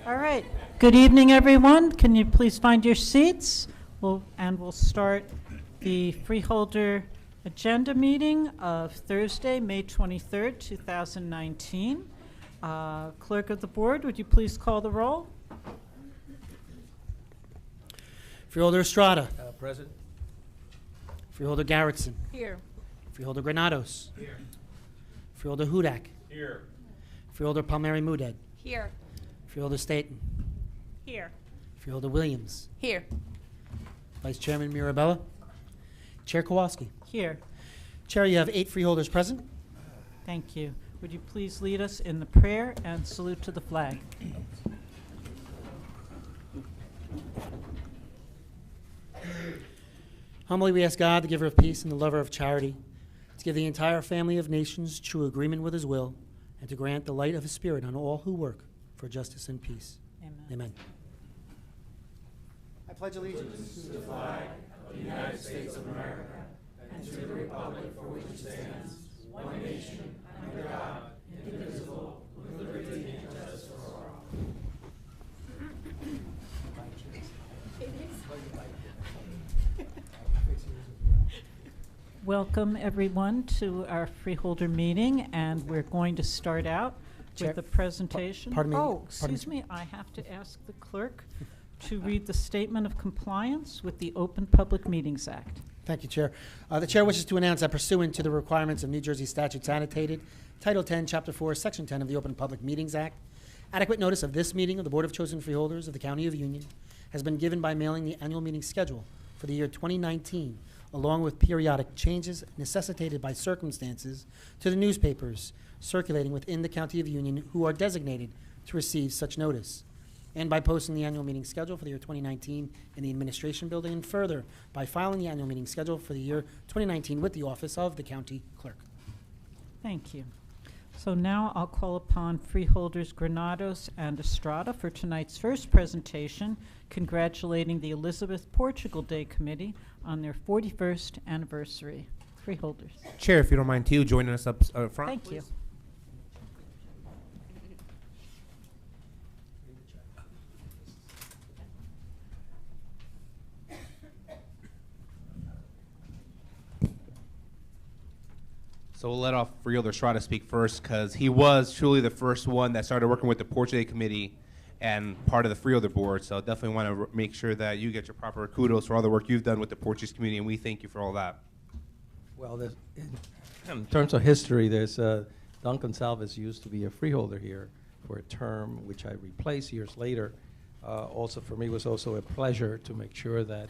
All right. Good evening, everyone. Can you please find your seats? We'll start the Freeholder agenda meeting of Thursday, May 23rd, 2019. Clerk of the Board, would you please call the roll? Freeholder Estrada. Present. Freeholder Garrettson. Here. Freeholder Granados. Here. Freeholder Hudak. Here. Freeholder Palmieri Muedad. Here. Freeholder Staten. Here. Freeholder Williams. Here. Vice Chairman Mirabella. Chair Kowalski. Here. Chair, you have 8 freeholders present. Thank you. Would you please lead us in the prayer and salute to the flag? Humbly we ask God, the giver of peace and the lover of charity, to give the entire family of nations true agreement with his will, and to grant the light of his spirit on all who work for justice and peace. Amen. Amen. I pledge allegiance to the flag of the United States of America and to the republic for which it stands, one nation, under God, indivisible, with liberty and justice for all. Welcome, everyone, to our Freeholder meeting, and we're going to start out Chair, with the presentation. pardon me. Oh, excuse me. I have to ask the clerk to read the Statement of Compliance with the Open Public Meetings Act. Thank you, Chair. The Chair wishes to announce that pursuant to the requirements of New Jersey statutes annotated, Title 10, Chapter 4, Section 10 of the Open Public Meetings Act, adequate notice of this meeting of the Board of Chosen Freeholders of the County of Union has been given by mailing the annual meeting schedule for the year 2019, along with periodic changes necessitated by circumstances, to the newspapers circulating within the County of Union who are designated to receive such notice, and by posting the annual meeting schedule for the year 2019 in the Administration Building, and further by filing the annual meeting schedule for the year 2019 with the Office of the County Clerk. Thank you. So now I'll call upon Freeholders Granados and Estrada for tonight's first presentation, congratulating the Elizabeth Portugal Day Committee on their 41st anniversary. Freeholders. Chair, if you don't mind, too, joining us up front. Thank please. you. So we'll let off Freeholder Estrada speak first, because he was truly the first one that started working with the Portugal Day Committee and part of the Freeholder Board. So definitely want to make sure that you get your proper kudos for all the work you've done with the Portuguese community, and we thank you for all that. Well, in terms of history, there's Duncan Salvis used to be a freeholder here for a term, which I replaced years later. Also, for me, it was also a pleasure to make sure that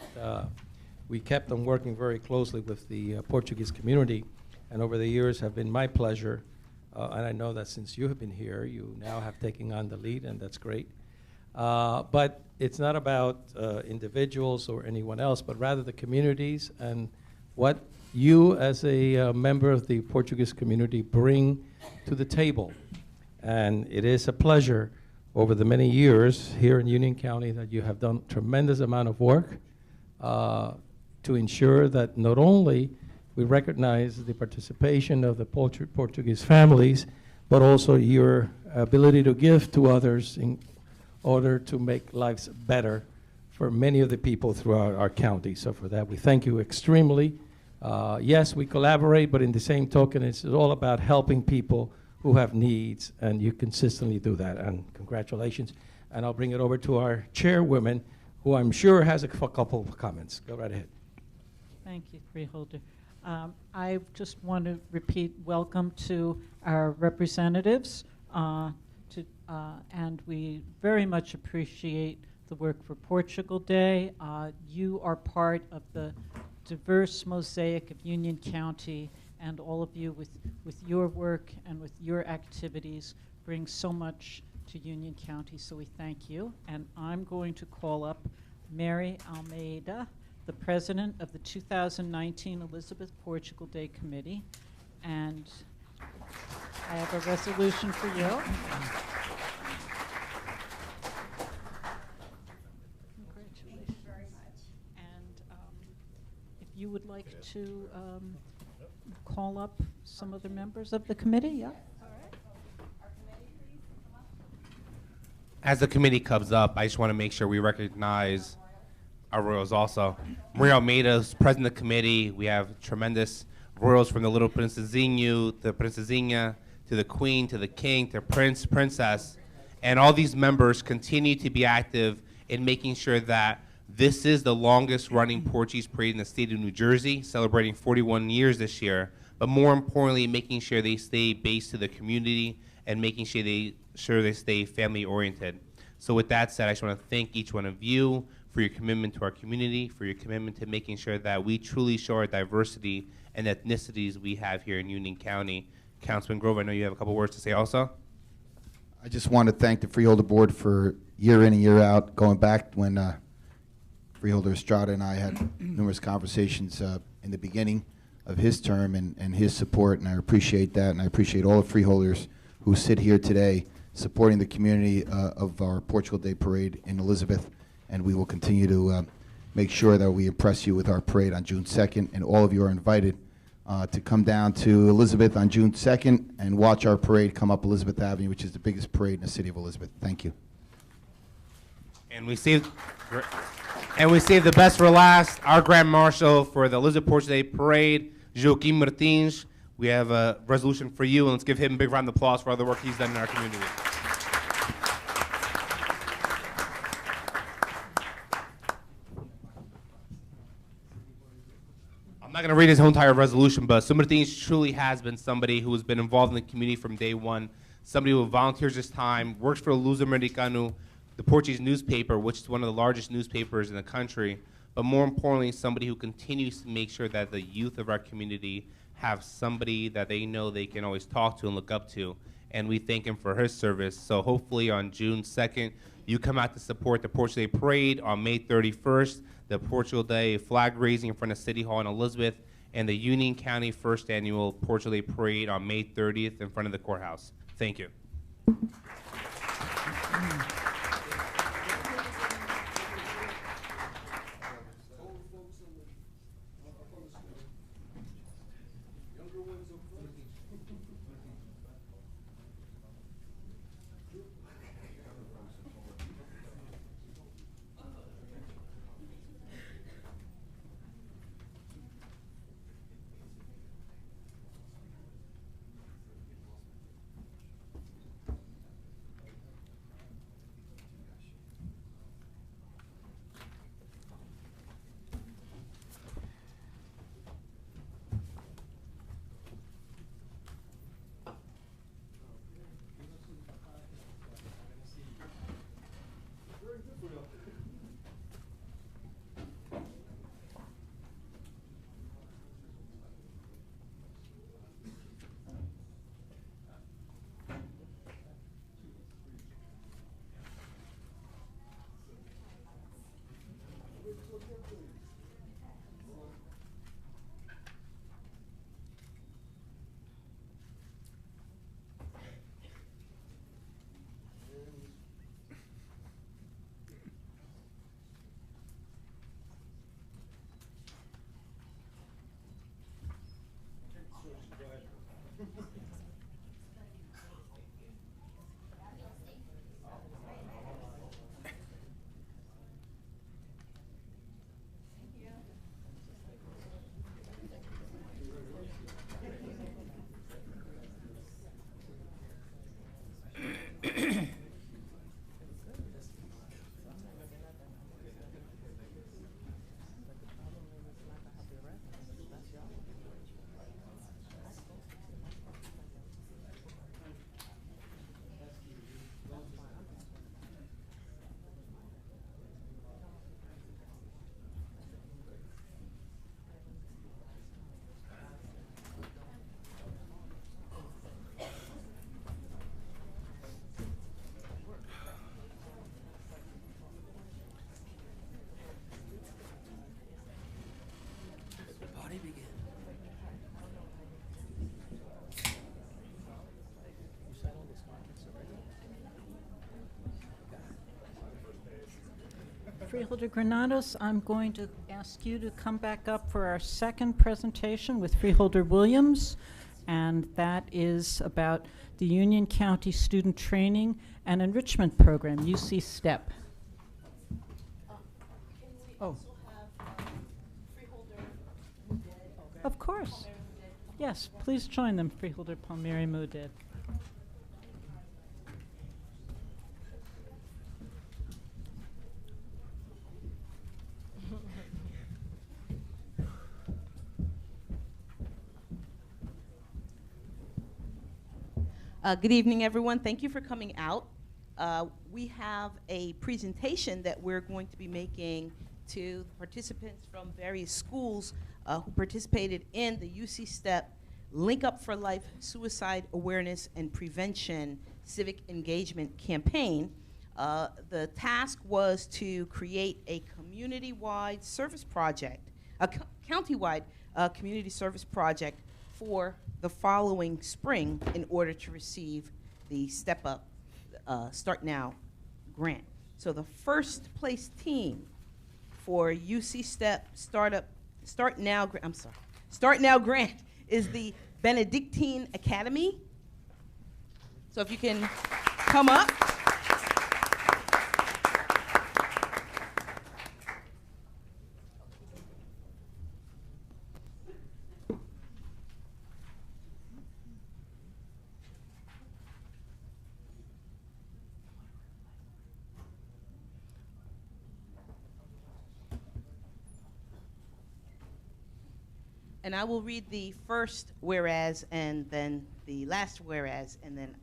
we kept on working very closely with the Portuguese community, and over the years have been my pleasure. And I know that since you have been here, you now have taken on the lead, and that's great. But it's not about individuals or anyone else, but rather the communities and what you as a member of the Portuguese community bring to the table. And it is a pleasure over the many years here in Union County that you have done tremendous amount of work to ensure that not only we recognize the participation of the Portuguese families, but also your ability to give to others in order to make lives better for many of the people throughout our county. So for that, we thank you extremely. Yes, we collaborate, but in the same token, it's all about helping people who have needs, and you consistently do that, and congratulations. And I'll bring it over to our chairwoman, who I'm sure has a couple of comments. Go right ahead. Thank you, Freeholder. I just want to repeat welcome to our representatives, and we very much appreciate the work for Portugal Day. You are part of the diverse mosaic of Union County, and all of you with your work and with your activities bring so much to Union County, so we thank you. And I'm going to call up Mary Almeida, the president of the 2019 Elizabeth Portugal Day Committee, and I have a resolution for you. Congratulations. Very much. And if you would like to call up some of the members of the committee, yeah. as the committee comes up, I just want to make sure we recognize our royals also. Maria Almeida is president of the committee. We have tremendous royals from the little princesinho, the princesinha, to the queen, to the king, to prince, princess. And all these members continue to be active in making sure that this is the longest running Portuguese parade in the state of New Jersey, celebrating 41 years this year. But more importantly, making sure they stay based to the community and making sure they stay family oriented. So with that said, I just want to thank each one of you for your commitment to our community, for your commitment to making sure that we truly show our diversity and ethnicities we have here in Union County. Councilman Grove, I know you have a couple words to say also. I just want to thank the Freeholder Board for year in and year out, going back when Freeholder Estrada and I had numerous conversations in the beginning of his term and his support, and I appreciate that, and I appreciate all the freeholders who sit here today supporting the community of our Portugal Day Parade in Elizabeth, and we will continue to make sure that we impress you with our parade on June 2nd, and all of you are invited to come down to Elizabeth on June 2nd and watch our parade come up Elizabeth Avenue, which is the biggest parade in the city of Elizabeth. Thank you. And we saved the best for last. Our Grand Marshal for the Elizabeth Portugal Day Parade, Joaquim Martins. We have a resolution for you, and let's give him a big round of applause for all the work he's done in our community. I'm not going to read his whole entire resolution, but Martins truly has been somebody who has been involved in the community from day one, somebody who volunteers his time, works for Luz Americano, the Portuguese newspaper, which is one of the largest newspapers in the country, but more importantly, somebody who continues to make sure that the youth of our community have somebody that they know they can always talk to and look up to, and we thank him for his service. So hopefully on June 2nd, you come out to support the Portugal Day Parade. On May 31st, the Portugal Day flag raising in front of City Hall in Elizabeth, and the Union County First Annual Portugal Day Parade on May 30th in front of the courthouse. Thank you. Freeholder Granados, I'm going to ask you to come back up for our second presentation with Freeholder Williams. and that is about the Union County Student Training and Enrichment Program, UC STEP. Oh. Of course. Yes, please join them, Freeholder Palmieri Mudir. Good evening, everyone. Thank you for coming out. We have a presentation that we're going to be making to participants from various schools who participated in the UC STEP Link Up for Life Suicide Awareness and Prevention Civic Engagement Campaign. The task was to create a community-wide service project, a county-wide community service project for the following spring in order to receive the Step Up Start Now grant. So the first place team for UC STEP Start Now grant is the Benedictine Academy. So if you can come up. And I will read the first whereas and then the last whereas, and then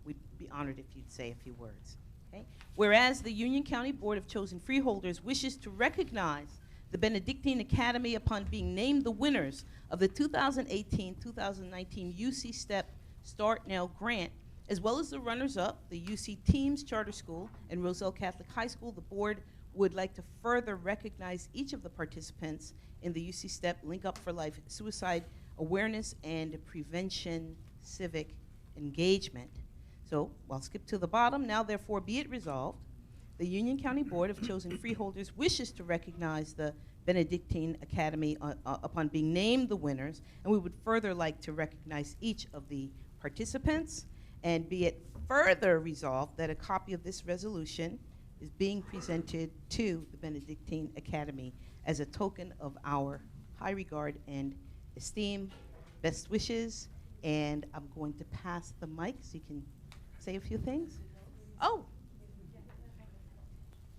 we'd be honored if you'd say a few words. Okay? Whereas the Union County Board of Chosen Freeholders wishes to recognize the Benedictine Academy upon being named the winners of the 2018-2019 UC STEP Start Now grant, as well as the runners-up, the UC Teams Charter School and Roselle Catholic High School. The board would like to further recognize each of the participants in the UC STEP Link Up for Life Suicide Awareness and Prevention Civic Engagement. So I'll skip to the bottom. Now therefore be it resolved, the Union County Board of Chosen Freeholders wishes to recognize the Benedictine Academy upon being named the winners, and we would further like to recognize each of the participants, and be it further resolved that a copy of this resolution is being presented to the Benedictine Academy as a token of our high regard and esteem. Best wishes, and I'm going to pass the mic so you can say a few things. Oh.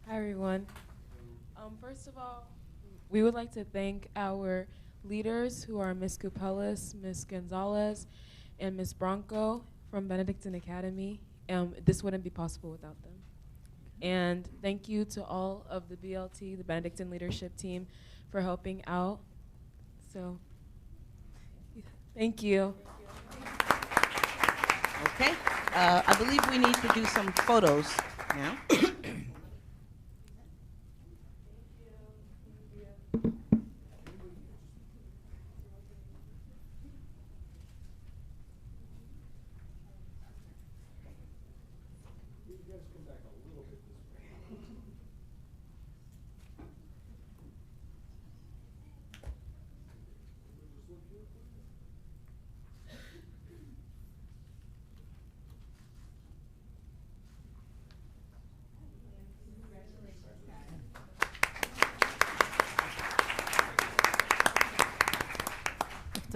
Hi, everyone. First of all, we would like to thank our leaders, who are Ms. Coupelis, Ms. Gonzalez, and Ms. Bronco from Benedictine Academy. This wouldn't be possible without them. And thank you to all of the BLT, the Benedictine leadership team, for helping out. So, thank you. Okay. I believe we need to do some photos now.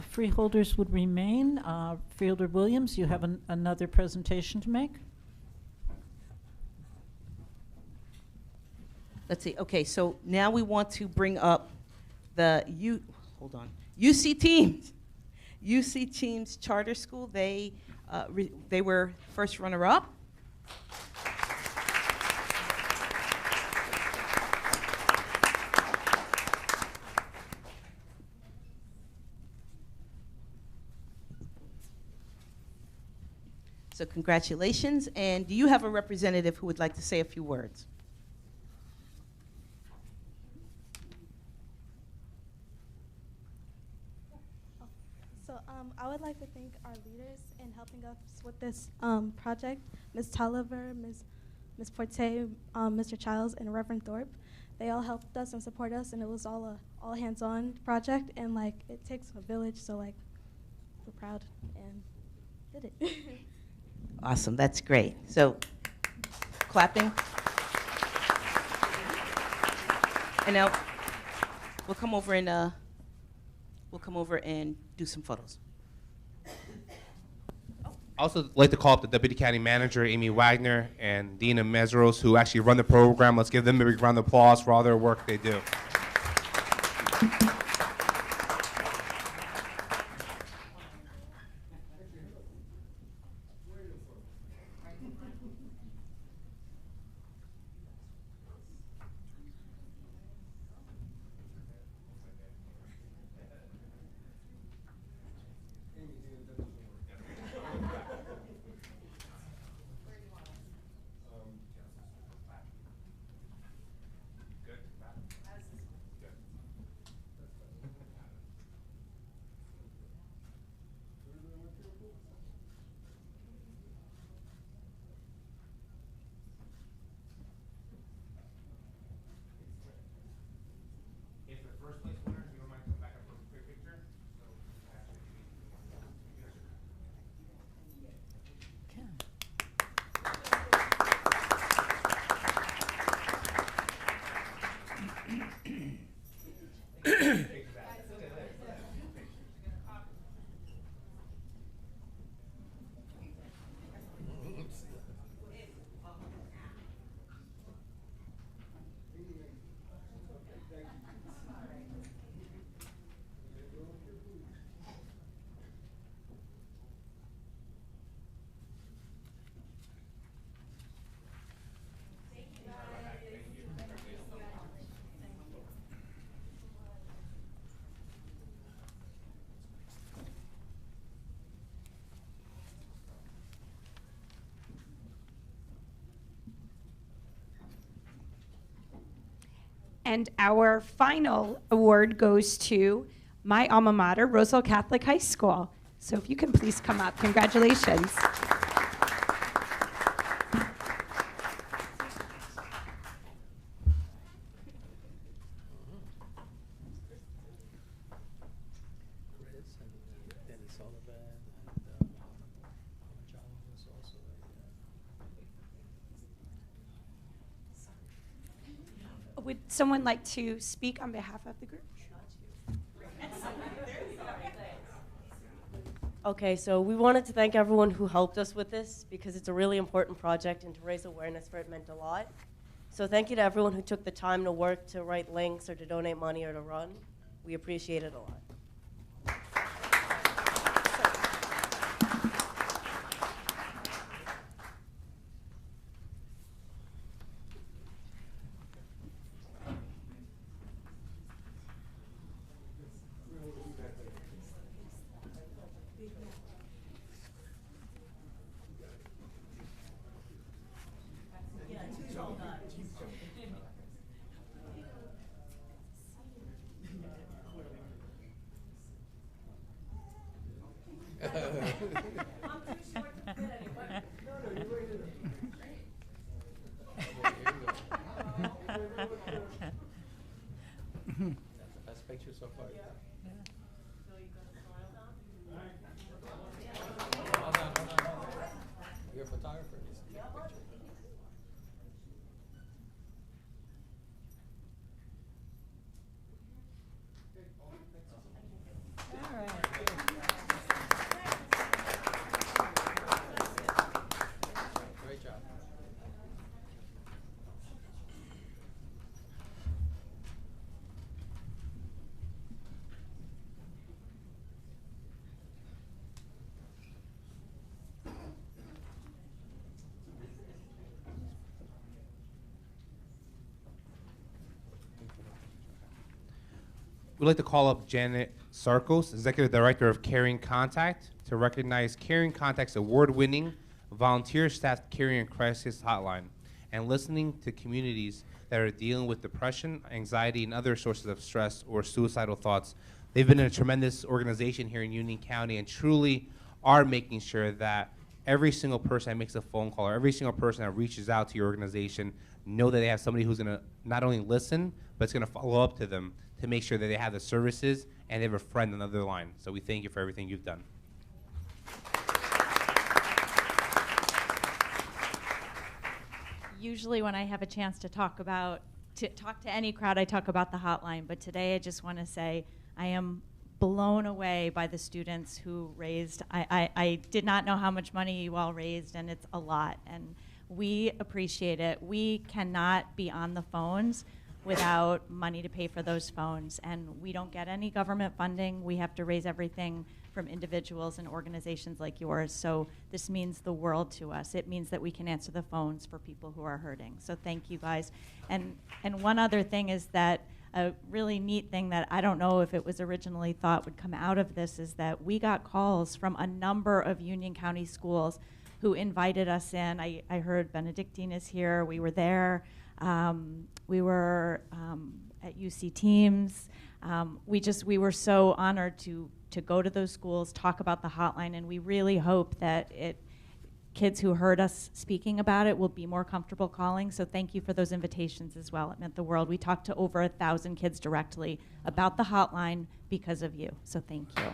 Freeholders would remain. Freeholder Williams, you have another presentation to make? Let's see. Okay, so now we want to bring up the UC Teams. UC Teams Charter School. They were first runner-up. So congratulations. And do you have a representative who would like to say a few words? So I would like to thank our leaders in helping us with this project, Ms. Tolliver, Ms. Porte, Mr. Childs, and Reverend Thorpe. They all helped us and support us, and it was all a all hands-on project, and like it takes a village, so like we're proud and did it. Awesome, that's great. So, clapping. And now, we'll come over and do some photos. I also like to call up the Deputy County Manager, Amy Wagner, and Dina Mesros, who actually run the program. Let's give them a big round of applause for all their work they do. And our final award goes to my alma mater, Roseville Catholic High School. So if you can please come up, congratulations. Would someone like to speak on behalf of the group? Okay, so we wanted to thank everyone who helped us with this because it's a really important project and to raise awareness for it meant a lot. So thank you to everyone who took the time to work to write links or to donate money or to run. We appreciate it a lot. Best picture so far. Hold on. You're a photographer. Great job. We'd like to call up Janet Sarkos, Executive Director of Caring Contact, to recognize Caring Contact's award-winning volunteer-staffed Caring Crisis Hotline and listening to communities that are dealing with depression, anxiety, and other sources of stress or suicidal thoughts. They've been a tremendous organization here in Union County and truly are making sure that every single person that makes a phone call or every single person that reaches out to your organization know that they have somebody who's going to not only listen, but it's going to follow up to them to make sure that they have the services and they have a friend on the other line. So we thank you for everything you've done. Usually when I have a chance to talk to any crowd, I talk about the hotline, but today I just want to say I am blown away by the students who raised. I did not know how much money you all raised, and it's a lot, and we appreciate it. We cannot be on the phones without money to pay for those phones, and we don't get any government funding. We have to raise everything from individuals and organizations like yours, so this means the world to us. It means that we can answer the phones for people who are hurting, so thank you guys. And one other thing is that a really neat thing that I don't know if it was originally thought would come out of this is that we got calls from a number of Union County schools who invited us in. I heard Benedictine is here, we were there. We were at UC Teams. We were so honored to go to those schools, talk about the hotline, and we really hope that kids who heard us speaking about it will be more comfortable calling. So thank you for those invitations as well. It meant the world. We talked to over 1,000 kids directly about the hotline because of you. So thank you.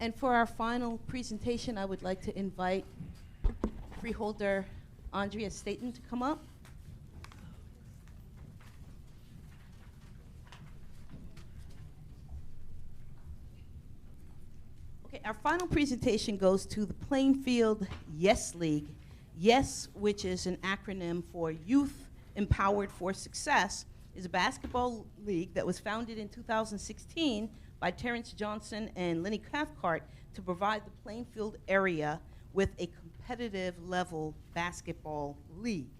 And for our final presentation, I would like to invite Freeholder Andrea Staten to come up. Okay, our final presentation goes to the Plainfield Yes League. YES, which is an acronym for Youth Empowered for Success, is a basketball league that was founded in 2016 by Terrence Johnson and Lenny Cathcart to provide the Plainfield area with a competitive level basketball league.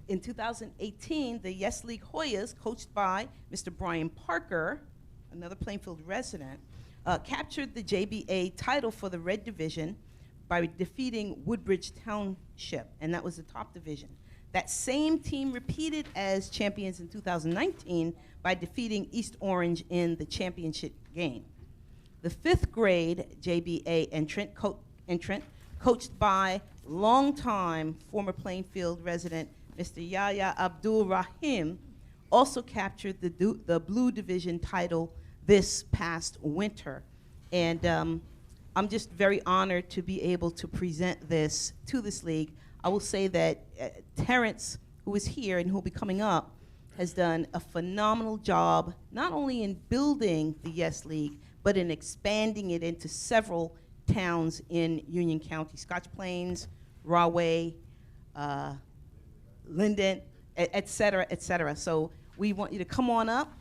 In 2018, the Yes League Hoyas, coached by Mr. Brian Parker, another Plainfield resident, captured the JBA title for the Red Division by defeating Woodbridge Township, and that was the top division. That same team repeated as champions in 2019 by defeating East Orange in the championship game. The 5th grade JBA entrant, coached by longtime former Plainfield resident Mr. Yahya Abdul Rahim, also captured the Blue Division title this past winter. And I'm just very honored to be able to present this to this league. I will say that Terrence, who is here and who will be coming up, has done a phenomenal job, not only in building the Yes League, but in expanding it into several towns in Union County, Scotch Plains, Rahway, Linden, et cetera, et cetera. So we want you to come on up,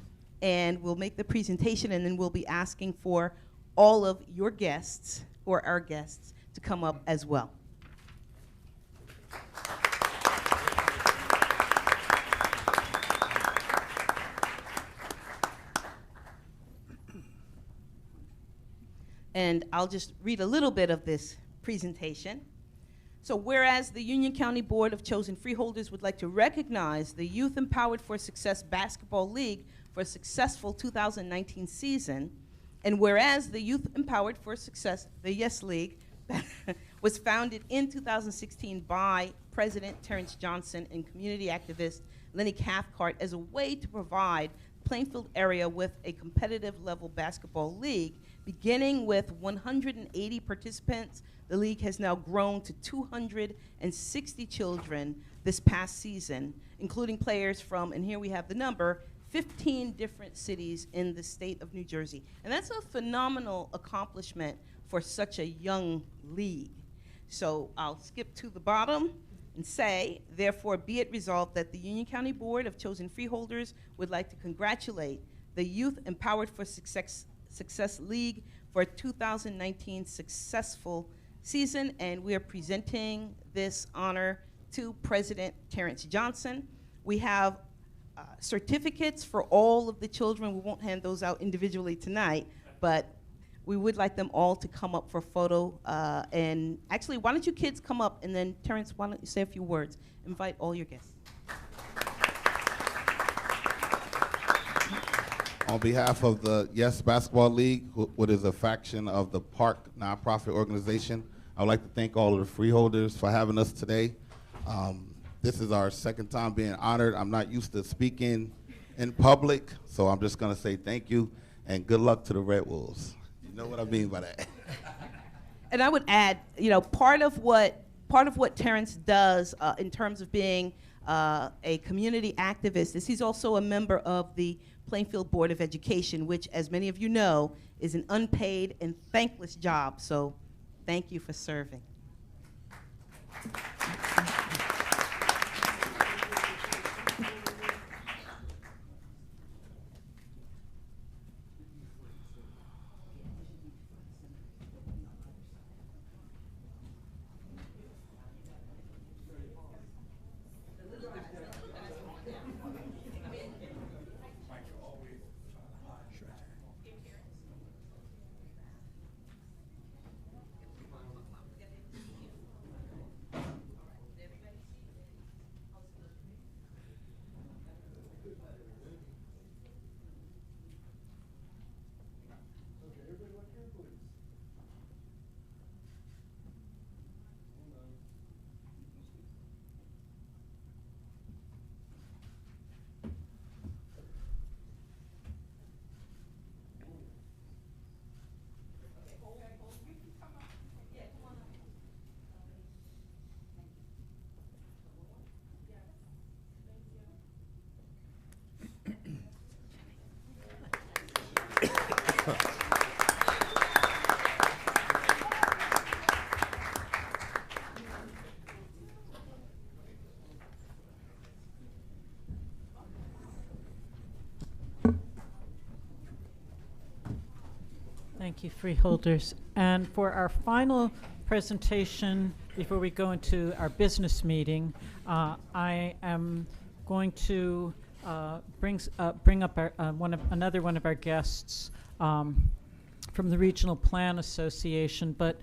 and we'll make the presentation, and then we'll be asking for all of your guests, or our guests, to come up as well. And I'll just read a little bit of this presentation. So whereas the Union County Board of Chosen Freeholders would like to recognize the Youth Empowered for Success Basketball League for a successful 2019 season, and whereas the Youth Empowered for Success, the Yes League, was founded in 2016 by President Terrence Johnson and community activist Lenny Cathcart as a way to provide Plainfield area with a competitive level basketball league. Beginning with 180 participants, the league has now grown to 260 children this past season, including players from, and here we have the number, 15 different cities in the state of New Jersey. And that's a phenomenal accomplishment for such a young league. So I'll skip to the bottom. and say, therefore, be it resolved that the Union County Board of Chosen Freeholders would like to congratulate the Youth Empowered for Success League for a 2019 successful season, and we are presenting this honor to President Terrence Johnson. We have certificates for all of the children. We won't hand those out individually tonight, but we would like them all to come up for a photo. And actually, why don't you kids come up, and then Terrence, why don't you say a few words? Invite all your guests. On behalf of the Yes Basketball League, what is a faction of the Park nonprofit organization, I would like to thank all of the freeholders for having us today. This is our second time being honored. I'm not used to speaking in public, so I'm just going to say thank you and good luck to the Red Wolves. You know what I mean by that. And I would add, you know, part of what Terrence does in terms of being a community activist is he's also a member of the Plainfield Board of Education, which, as many of you know, is an unpaid and thankless job. So thank you for serving. Thank you, freeholders. And for our final presentation, before we go into our business meeting, I am going to bring up our, another one of our guests from the Regional Plan Association. But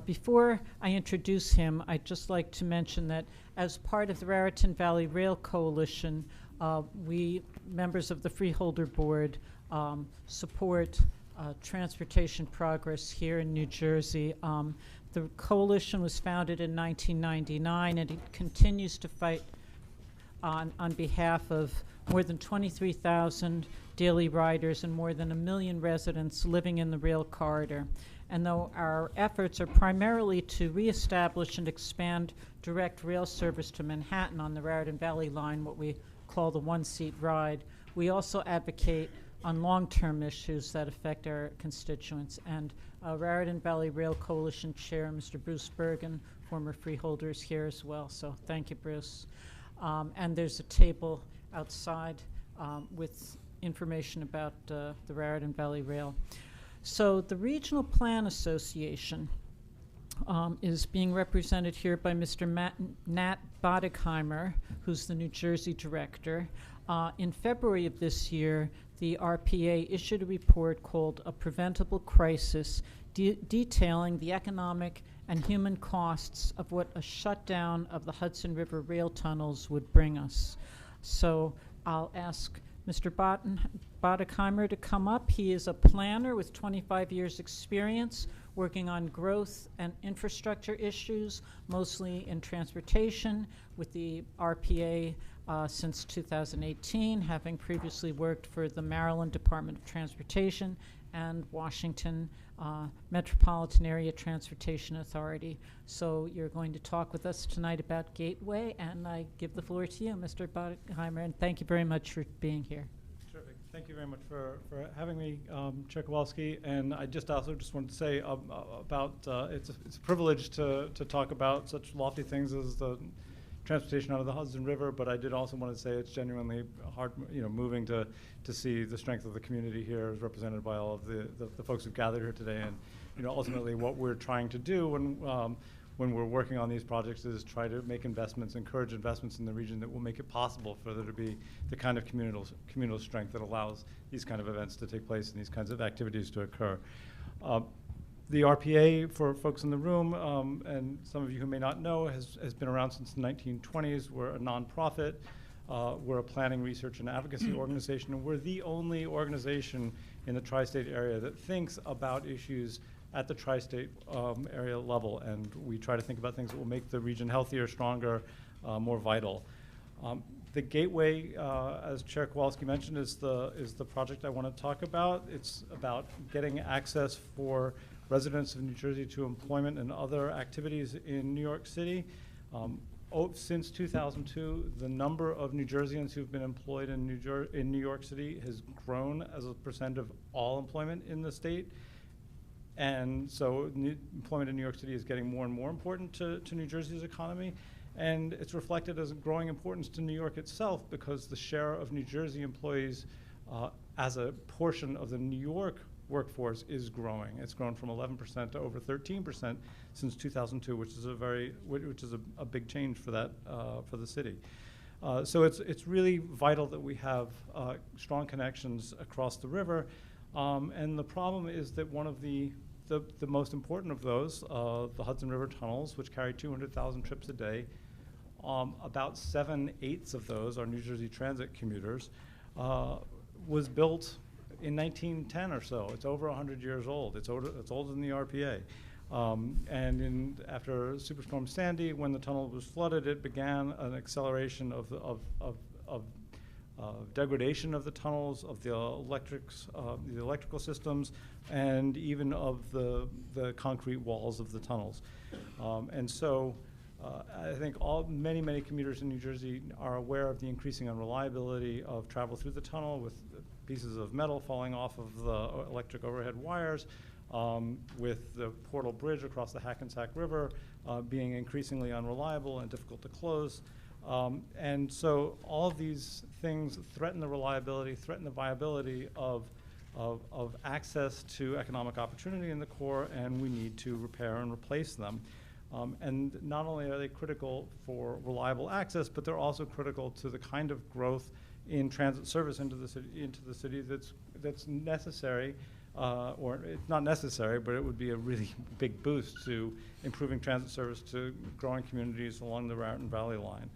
before I introduce him, I'd just like to mention that as part of the Raritan Valley Rail Coalition, we, members of the Freeholder Board, support transportation progress here in New Jersey. The coalition was founded in 1999, and it continues to fight on behalf of more than 23,000 daily riders and more than 1 million residents living in the rail corridor. And though our efforts are primarily to reestablish and expand direct rail service to Manhattan on the Raritan Valley line, what we call the one-seat ride, we also advocate on long-term issues that affect our constituents. And Raritan Valley Rail Coalition Chair, Mr. Bruce Bergen, former freeholder, is here as well. So thank you, Bruce. And there's a table outside with information about the Raritan Valley Rail. So the Regional Plan Association is being represented here by Mr. Nat Boddigheimer, who's the New Jersey director. In February of this year, the RPA issued a report called A Preventable Crisis, detailing the economic and human costs of what a shutdown of the Hudson River rail tunnels would bring us. So I'll ask Mr. Boddigheimer to come up. He is a planner with 25 years experience working on growth and infrastructure issues, mostly in transportation, with the RPA since 2018, having previously worked for the Maryland Department of Transportation and Washington Metropolitan Area Transportation Authority. So you're going to talk with us tonight about Gateway, and I give the floor to you, Mr. Boddigheimer, and thank you very much for being here. Terrific. Thank you very much for having me, Chair Kowalski. And I also just wanted to say about it's a privilege to talk about such lofty things as the transportation out of the Hudson River, but I did also want to say it's genuinely hard, moving to see the strength of the community here as represented by all of the folks who've gathered here today. And ultimately what we're trying to do when we're working on these projects is try to make investments, encourage investments in the region that will make it possible for there to be the kind of communal strength that allows these kind of events to take place and these kinds of activities to occur. The RPA, for folks in the room, and some of you who may not know, has been around since the 1920s. We're a nonprofit. We're a planning, research, and advocacy organization, and we're the only organization in the tri-state area that thinks about issues at the tri-state area level, and we try to think about things that will make the region healthier, stronger, more vital. The Gateway, as Chair Kowalski mentioned, is the project I want to talk about. It's about getting access for residents of New Jersey to employment and other activities in New York City. Since 2002, the number of New Jerseyans who've been employed in New York City has grown as a percent of all employment in the state. And so employment in New York City is getting more and more important to New Jersey's economy. And it's reflected as a growing importance to New York itself because the share of New Jersey employees as a portion of the New York workforce is growing. It's grown from 11% to over 13% since 2002, which is a big change for that for the city. So it's really vital that we have strong connections across the river. And the problem is that one of the most important of those, the Hudson River tunnels, which carry 200,000 trips a day, about 7/8 of those are New Jersey Transit commuters, was built in 1910 or so. It's over 100 years old. It's older than the RPA. And after Superstorm Sandy, when the tunnel was flooded, it began an acceleration of degradation of the tunnels, of the electrical systems, and even of the concrete walls of the tunnels. And so I think many commuters in New Jersey are aware of the increasing unreliability of travel through the tunnel with pieces of metal falling off of the electric overhead wires, with the Portal Bridge across the Hackensack River being increasingly unreliable and difficult to close. And so all of these things threaten the reliability, threaten the viability of access to economic opportunity in the core, and we need to repair and replace them. And not only are they critical for reliable access, but they're also critical to the kind of growth in transit service into the city that's necessary, or it's not necessary, but it would be a really big boost to improving transit service to growing communities along the Raritan Valley line.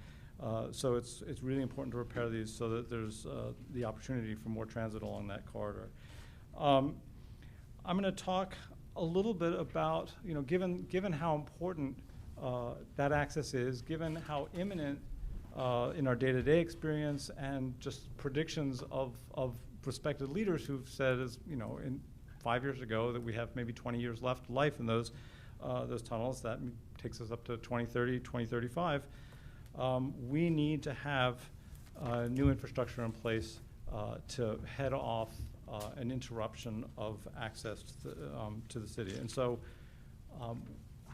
So it's really important to repair these so that there's the opportunity for more transit along that corridor. I'm going to talk a little bit about, given how important that access is, given how imminent in our day-to-day experience and just predictions of prospective leaders who've said, in 5 years ago, that we have maybe 20 years left life in those tunnels. That takes us up to 2030, 2035. We need to have new infrastructure in place to head off an interruption of access to the city. And so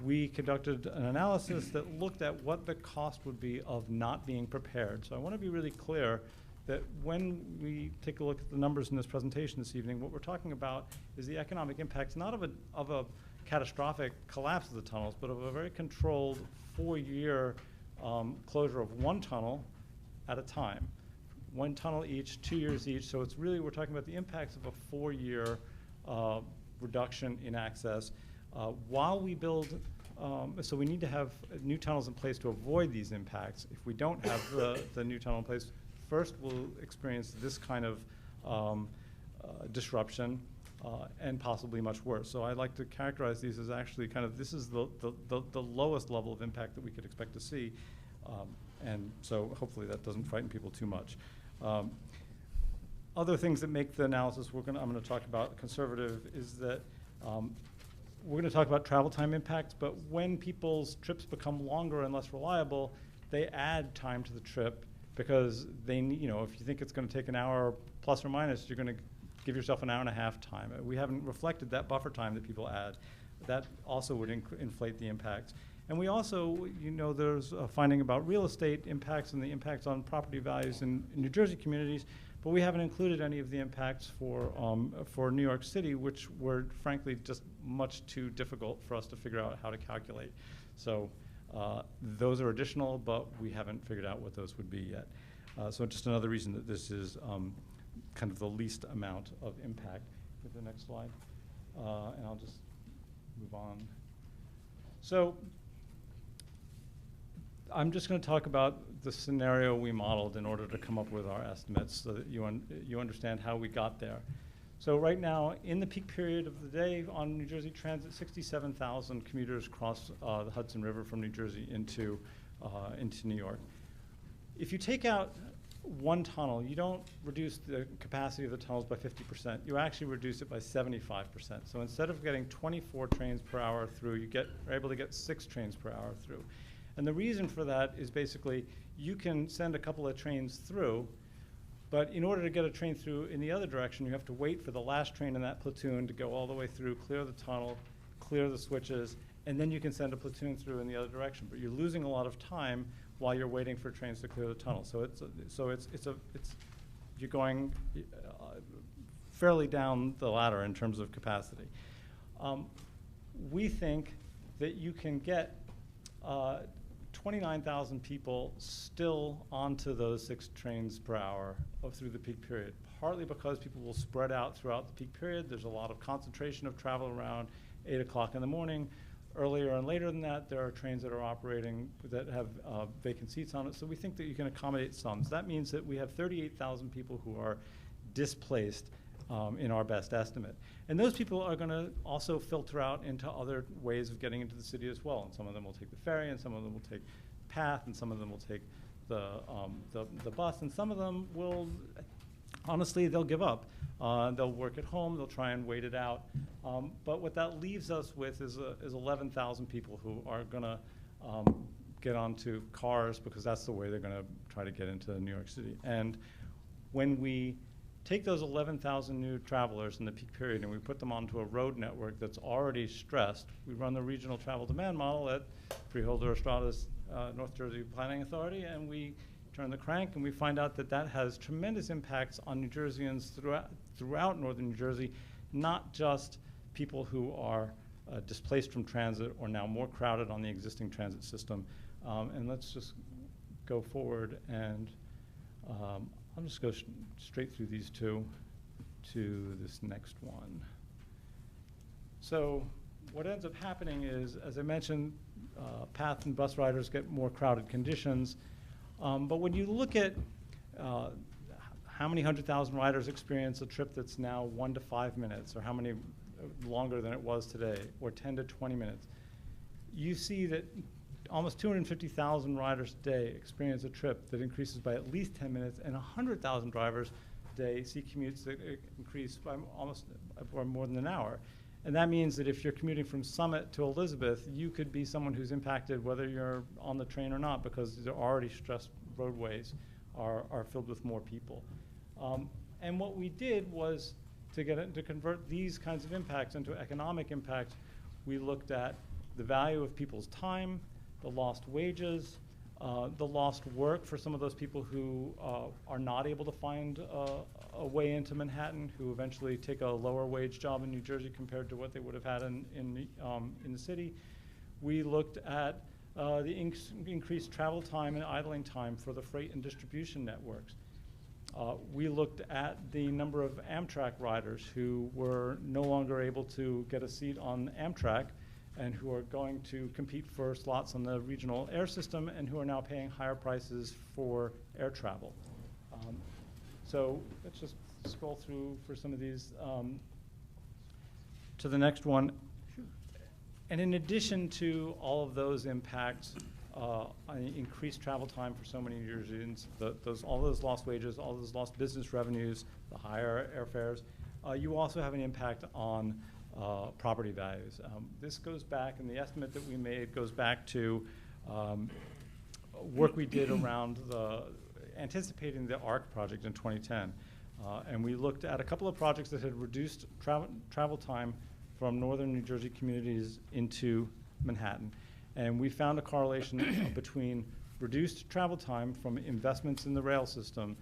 we conducted an analysis that looked at what the cost would be of not being prepared. So I want to be really clear that when we take a look at the numbers in this presentation this evening, what we're talking about is the economic impacts not of a catastrophic collapse of the tunnels, but of a very controlled 4-year closure of one tunnel at a time. One tunnel each, 2 years each. So it's really, we're talking about the impacts of a 4-year reduction in access. While we build, so we need to have new tunnels in place to avoid these impacts. If we don't have the new tunnel in place, first we'll experience this kind of disruption and possibly much worse. So I like to characterize these as actually this is the lowest level of impact that we could expect to see. And so hopefully that doesn't frighten people too much. Other things that make the analysis I'm going to talk about conservative is that we're going to talk about travel time impacts, but when people's trips become longer and less reliable, they add time to the trip because they need, if you think it's going to take an hour plus or minus, you're going to give yourself an hour and a half time. We haven't reflected that buffer time that people add. That also would inflate the impacts. And we also, there's a finding about real estate impacts and the impacts on property values in New Jersey communities, but we haven't included any of the impacts for New York City, which were frankly just much too difficult for us to figure out how to calculate. So those are additional, but we haven't figured out what those would be yet. So just another reason that this is kind of the least amount of impact. Get the next slide, and I'll just move on. So I'm just going to talk about the scenario we modeled in order to come up with our estimates so that you understand how we got there. So right now, in the peak period of the day on New Jersey Transit, 67,000 commuters cross the Hudson River from New Jersey into New York. If you take out one tunnel, you don't reduce the capacity of the tunnels by 50%. You actually reduce it by 75%. So instead of getting 24 trains per hour through, you're able to get 6 trains per hour through. And the reason for that is basically you can send a couple of trains through, but in order to get a train through in the other direction, you have to wait for the last train in that platoon to go all the way through, clear the tunnel, clear the switches, and then you can send a platoon through in the other direction. But you're losing a lot of time while you're waiting for trains to clear the tunnel. So you're going fairly down the ladder in terms of capacity. We think that you can get 29,000 people still onto those 6 trains per hour through the peak period, partly because people will spread out throughout the peak period. There's a lot of concentration of travel around 8 o'clock in the morning. Earlier and later than that, there are trains that are operating that have vacant seats on it. So we think that you can accommodate some. So that means that we have 38,000 people who are displaced in our best estimate. And those people are going to also filter out into other ways of getting into the city as well. And some of them will take the ferry, and some of them will take the path, and some of them will take the bus, and some of them will, honestly, they'll give up. They'll work at home, they'll try and wait it out. But what that leaves us with is 11,000 people who are going to get onto cars because that's the way they're going to try to get into New York City. And when we take those 11,000 new travelers in the peak period and we put them onto a road network that's already stressed, we run the regional travel demand model at Freeholder Estrada's North Jersey Planning Authority, and we turn the crank and we find out that that has tremendous impacts on New Jerseyans throughout northern New Jersey, not just people who are displaced from transit or now more crowded on the existing transit system. And let's just go forward, and I'll just go straight through these two to this next one. So what ends up happening is, as I mentioned, path and bus riders get more crowded conditions. But when you look at how many 100,000 riders experience a trip that's now 1 to 5 minutes, or how many longer than it was today, or 10 to 20 minutes, you see that almost 250,000 riders a day experience a trip that increases by at least 10 minutes, and 100,000 drivers a day see commutes that increase by almost or more than an hour. And that means that if you're commuting from Summit to Elizabeth, you could be someone who's impacted whether you're on the train or not, because the already stressed roadways are filled with more people. And what we did was to convert these kinds of impacts into economic impacts. We looked at the value of people's time, the lost wages, the lost work for some of those people who are not able to find a way into Manhattan, who eventually take a lower wage job in New Jersey compared to what they would have had in the city. We looked at the increased travel time and idling time for the freight and distribution networks. We looked at the number of Amtrak riders who were no longer able to get a seat on Amtrak and who are going to compete for slots on the regional air system and who are now paying higher prices for air travel. So let's just scroll through for some of these to the next one. And in addition to all of those impacts, increased travel time for so many New Jerseyans, all those lost wages, all those lost business revenues, the higher airfares, you also have an impact on property values. This goes back, and the estimate that we made goes back to work we did around anticipating the ARC project in 2010. And we looked at a couple of projects that had reduced travel time from northern New Jersey communities into Manhattan. And we found a correlation between reduced travel time from investments in the rail system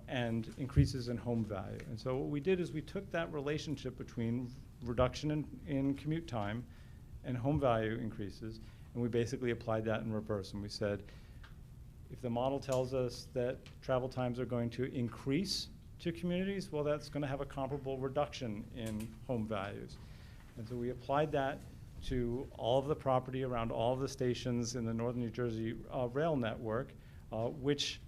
and increases in home value. And so what we did is we took that relationship between reduction in commute time and home value increases, and we basically applied that in reverse. And we said, if the model tells us that travel times are going to increase to communities, well, that's going to have a comparable reduction in home values. And so we applied that to all of the property around all of the stations in the Northern New Jersey rail network, which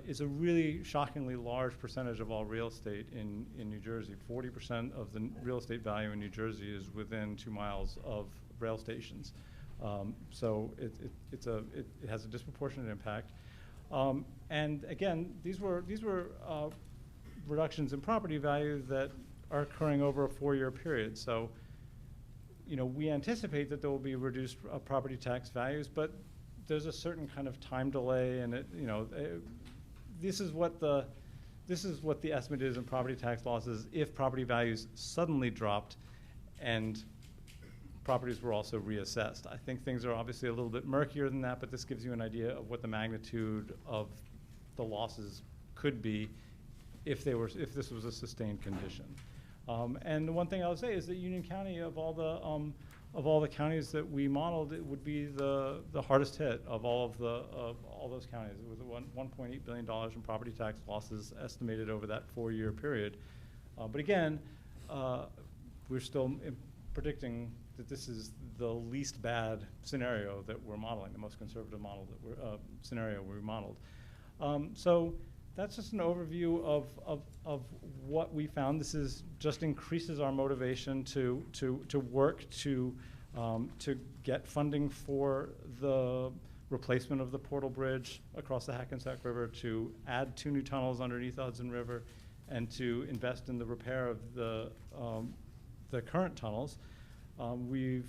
is a really shockingly large percentage of all real estate in New Jersey. 40% of the real estate value in New Jersey is within 2 miles of rail stations. So it has a disproportionate impact. And again, these were reductions in property value that are occurring over a 4-year period. So, you know, we anticipate that there will be reduced property tax values, but there's a certain kind of time delay, and this is what the estimate is in property tax losses if property values suddenly dropped and properties were also reassessed. I think things are obviously a little bit murkier than that, but this gives you an idea of what the magnitude of the losses could be if this was a sustained condition. And the one thing I would say is that Union County, of all the counties that we modeled, it would be the hardest hit of all those counties. It was $1.8 billion in property tax losses estimated over that 4-year period. But again, we're still predicting that this is the least bad scenario that we're modeling, the most conservative model that scenario we modeled. So that's just an overview of what we found. This is just increases our motivation to work to get funding for the replacement of the Portal Bridge across the Hackensack River, to add 2 new tunnels underneath the Hudson River, and to invest in the repair of the current tunnels. We're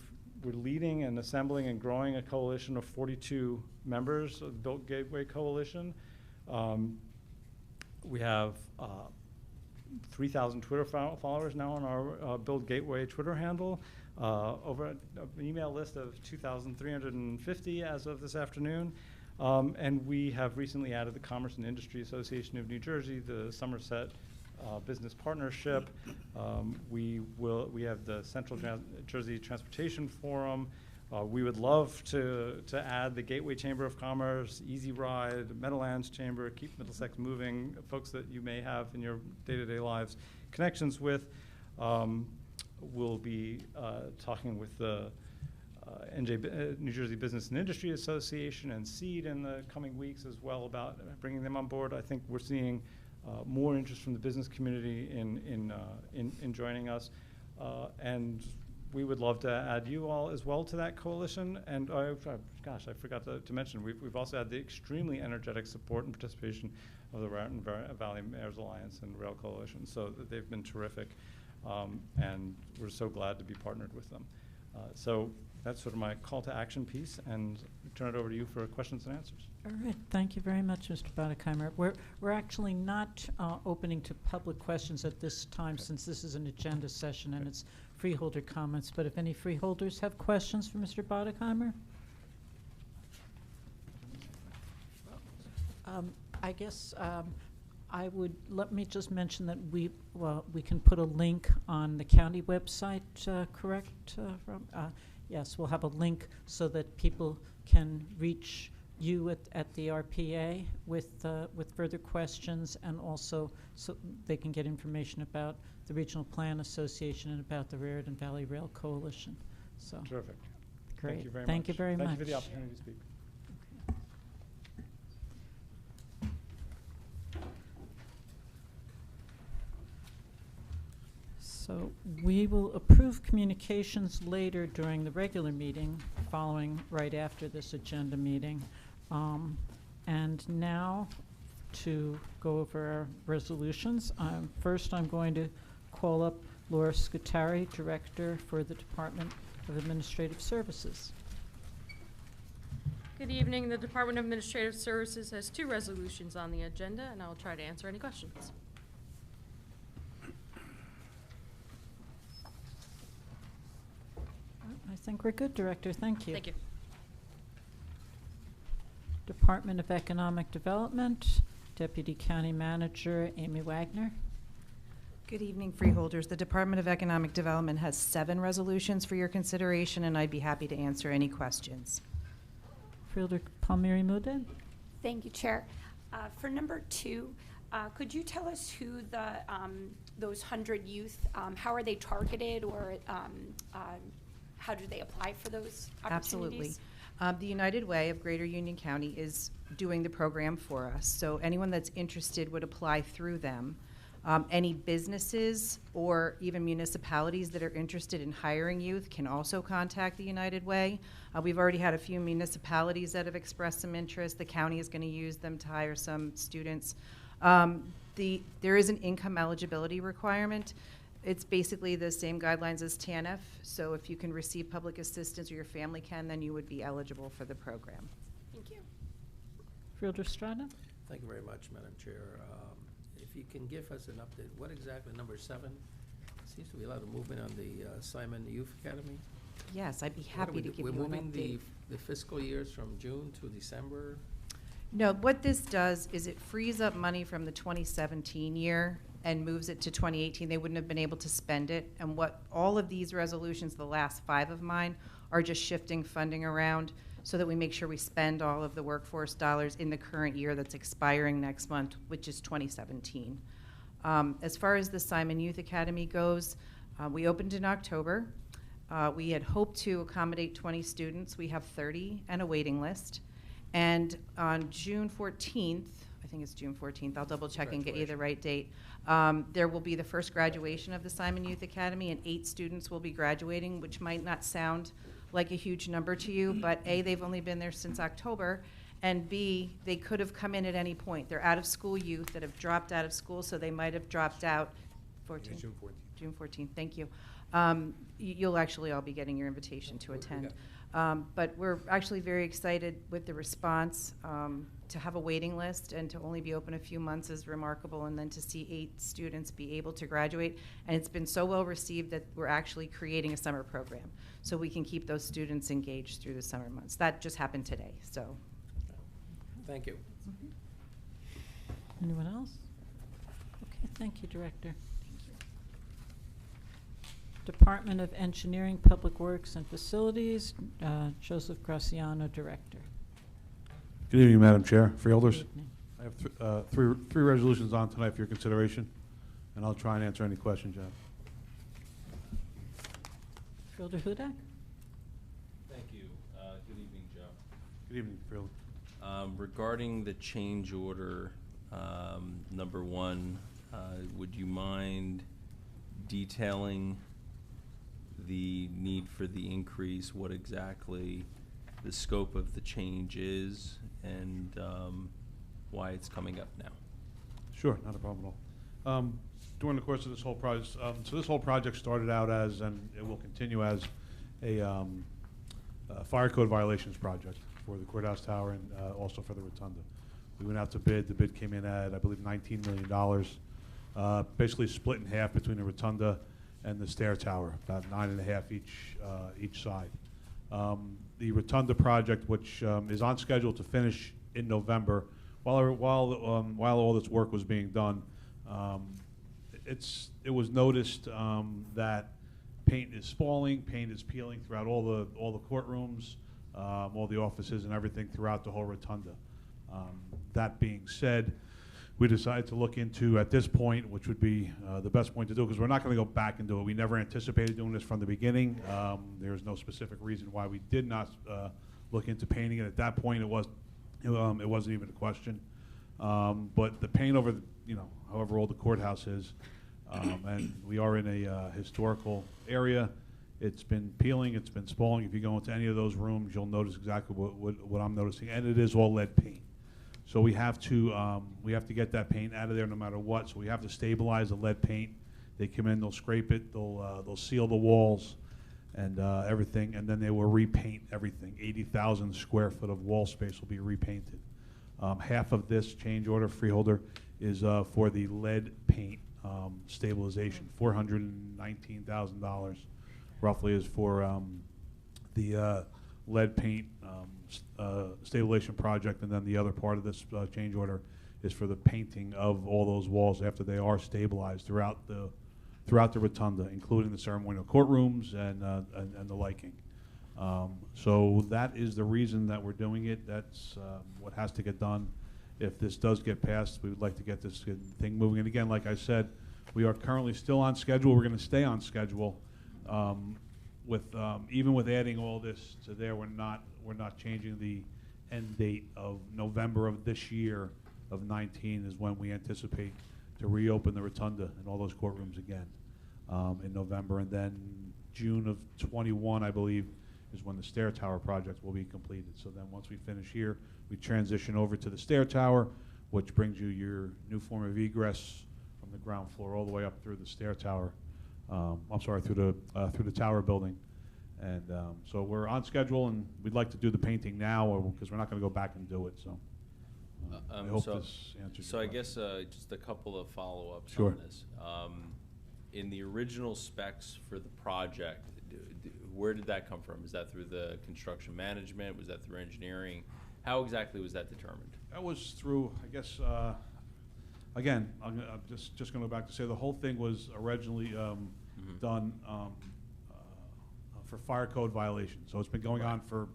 leading and assembling and growing a coalition of 42 members of the Built Gateway Coalition. We have 3,000 Twitter followers now on our Build Gateway Twitter handle, over an email list of 2,350 as of this afternoon. And we have recently added the Commerce and Industry Association of New Jersey, the Somerset Business Partnership. We have the Central Jersey Transportation Forum. We would love to add the Gateway Chamber of Commerce, Easy Ride, Meadowlands Chamber, Keep Middlesex Moving, folks that you may have in your day-to-day lives connections with. We'll be talking with the New Jersey Business and Industry Association and SEED in the coming weeks as well about bringing them on board. I think we're seeing more interest from the business community in joining us. And we would love to add you all as well to that coalition. And I forgot to mention, we've also had the extremely energetic support and participation of the Raritan Valley Mayors Alliance and Rail Coalition. So they've been terrific, and we're so glad to be partnered with them. So that's sort of my call to action piece, and turn it over to you for questions and answers. All right, thank you very much, Mr. Boddikheimer. We're actually not opening to public questions at this time, since this is an agenda session and it's freeholder comments, but if any freeholders have questions for Mr. Boddikheimer? I guess let me just mention that we can put a link on the county website, correct? Yes, we'll have a link so that people can reach you at the RPA with further questions, and also so they can get information about the Regional Plan Association and about the Raritan Valley Rail Coalition. So terrific. Great. Thank you very much. Thank you very much. Thank you for the opportunity to speak. So we will approve communications later during the regular meeting, following right after this agenda meeting. And now to go over our resolutions. First, I'm going to call up Laura Scutari, Director for the Department of Administrative Services. Good evening. The Department of Administrative Services has 2 resolutions on the agenda, and I will try to answer any questions. I think we're good, Director. Thank you. Thank you. Department of Economic Development, Deputy County Manager Amy Wagner. Good evening, Freeholders. The Department of Economic Development has 7 resolutions for your consideration, and I'd be happy to answer any questions. Freeholder Palmieri Muda. Thank you, Chair. For number 2, could you tell us who the those 100 youth, how are they targeted, or how do they apply for those opportunities? Absolutely. The United Way of Greater Union County is doing the program for us, so anyone that's interested would apply through them. Any businesses or even municipalities that are interested in hiring youth can also contact the United Way. We've already had a few municipalities that have expressed some interest. The county is going to use them to hire some students. There is an income eligibility requirement. It's basically the same guidelines as TANF, so if you can receive public assistance or your family can, then you would be eligible for the program. Thank you. Freeholder Strada. Thank you very much, Madam Chair. If you can give us an update, what exactly, number 7? Seems to be a lot of movement on the Simon Youth Academy. Yes, I'd be happy to give you an update. We're moving the fiscal years from June to December. No, what this does is it frees up money from the 2017 year and moves it to 2018. They wouldn't have been able to spend it. And what all of these resolutions, the last 5 of mine, are just shifting funding around so that we make sure we spend all of the workforce dollars in the current year that's expiring next month, which is 2017. As far as the Simon Youth Academy goes, we opened in October. We had hoped to accommodate 20 students. We have 30 and a waiting list. And on June 14th, I think it's June 14th, I'll double check and get you the right date, there will be the first graduation of the Simon Youth Academy, and 8 students will be graduating, which might not sound like a huge number to you, but A, they've only been there since October, and B, they could have come in at any point. They're out-of-school youth that have dropped out of school, so they might have dropped out. June 14th. June 14th, thank you. You'll actually all be getting your invitation to attend. But we're actually very excited with the response. To have a waiting list and to only be open a few months is remarkable, and then to see 8 students be able to graduate. And it's been so well received that we're actually creating a summer program so we can keep those students engaged through the summer months. That just happened today, so. Thank you. Anyone else? Okay, thank you, Director. Department of Engineering, Public Works, and Facilities, Joseph Graciano, Director. Good evening, Madam Chair, Freeholders. Good evening. I have three resolutions on tonight for your consideration, and I'll try and answer any questions you have. Freeholder Hudak. Thank you. Good evening, Joe. Good evening, Freeholder. Regarding the change order, number 1, would you mind detailing the need for the increase, what exactly the scope of the change is, and why it's coming up now? Sure, not a problem at all. During the course of this whole project, so this whole project started out as, and it will continue as, a fire code violations project for the courthouse tower and also for the rotunda. We went out to bid. The bid came in at, I believe, $19 million, basically split in half between the rotunda and the stair tower, about 9.5 each side. The rotunda project, which is on schedule to finish in November, while all this work was being done, it was noticed that paint is falling, paint is peeling throughout all the courtrooms, all the offices, and everything throughout the whole rotunda. That being said, we decided to look into, at this point, which would be the best point to do, because we're not going to go back and do it. We never anticipated doing this from the beginning. There's no specific reason why we did not look into painting it. At that point, it wasn't even a question. But the paint over, however old the courthouse is, and we are in a historical area. It's been peeling, it's been spalling. If you go into any of those rooms, you'll notice exactly what I'm noticing, and it is all lead paint. So we have to get that paint out of there no matter what. So we have to stabilize the lead paint. They come in, they'll scrape it, they'll seal the walls and everything, and then they will repaint everything. 80,000 square foot of wall space will be repainted. Half of this change order, Freeholder, is for the lead paint stabilization. $419,000 roughly is for the lead paint stabilization project, and then the other part of this change order is for the painting of all those walls after they are stabilized throughout the rotunda, including the ceremonial courtrooms and the liking. So that is the reason that we're doing it. That's what has to get done. If this does get passed, we would like to get this thing moving. And again, like I said, we are currently still on schedule. We're going to stay on schedule. Even with adding all this to there, we're not changing the end date of November of this year of 19 is when we anticipate to reopen the rotunda and all those courtrooms again in November. And then June of 21, I believe, is when the stair tower project will be completed. So then once we finish here, we transition over to the stair tower, which brings you your new form of egress from the ground floor all the way up through the stair tower. Through the tower building. And so we're on schedule, and we'd like to do the painting now because we're not going to go back and do it. So I hope this answers So your I question. guess just a couple of follow-ups Sure. on this. In the original specs for the project, where did that come from? Is that through the construction management? Was that through engineering? How exactly was that determined? That was through, I guess, again, I'm just going to go back to say the whole thing was originally done for fire code violations. So it's been going on for